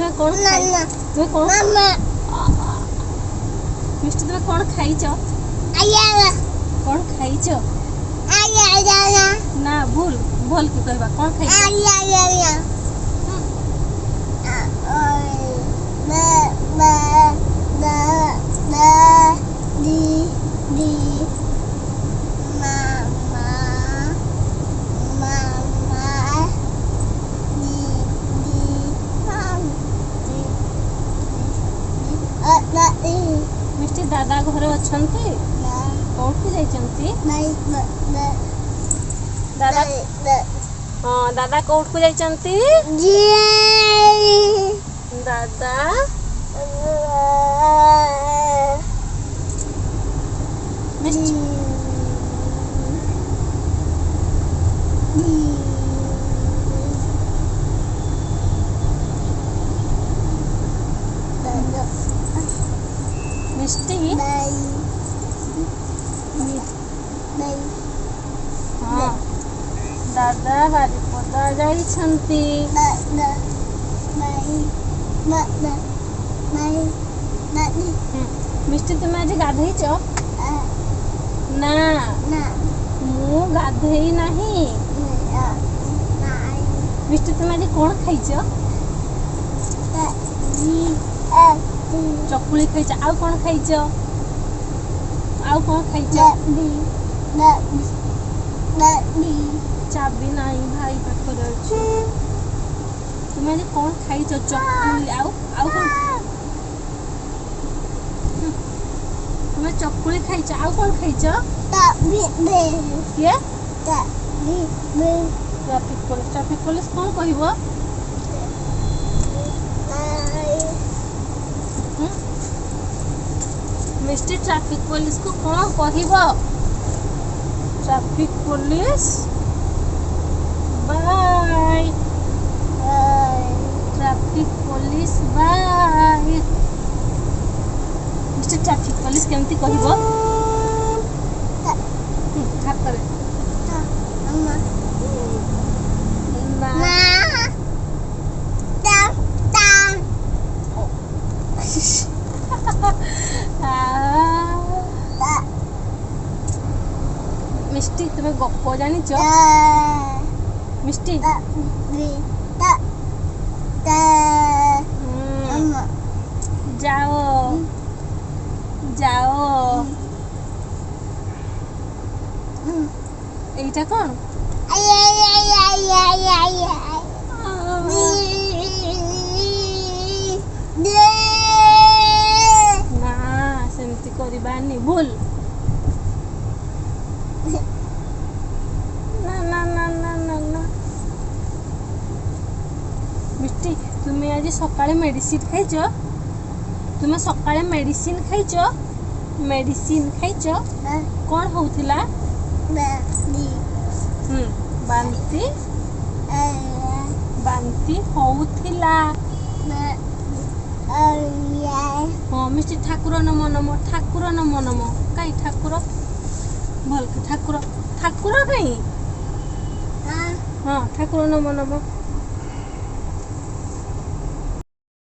तुम्हें कौन खाई तुम्हें कौन मिष्टी तुम्हें कौन खाइछ कौन खाइछ ना भूल भूल की कहबा कौन खाइछ मिष्टी दादा घरे अछंती कोठी जाइछंती दादा हां दादा कोठ को जाइछंती दादा मिष्टी मिष्टी हाँ दादा बारिपदा जाइछंती मिष्टी तुम आज गाधेइछ ना मु गाधेई नहीं मिष्टी तुम आज कौन खाइछ चकुली खाइछ आउ कौन खाइछ चाबी नहीं भाई पाखर अछि तुम आज कौन खाइछ चकुली आउ कौन तुम चकुली खाइछ आउ कौन खाइछ के ट्रैफिक पुलिस कौन कहबो मिस्टर ट्रैफिक पुलिस को कौन कहबो traffic police by traffic police by mister traffic police केमती कहबो हाथ करे मिष्टी तुम्हें गप्प जानिछ मिष्टी जाओ जाओ এইটা কোন না সেমতি করিবানি ভুল मिष्टी तुम्हें आज सकाळे मेडिसिन खाइछ तुम्हें सकाळे मेडिसिन खाइछ कौन होउथिला बांती होउथिला हाँ मिष्टी ठाकुर नम कई ठाकुर भल ठाकुर कई हाँ ठाकुर नम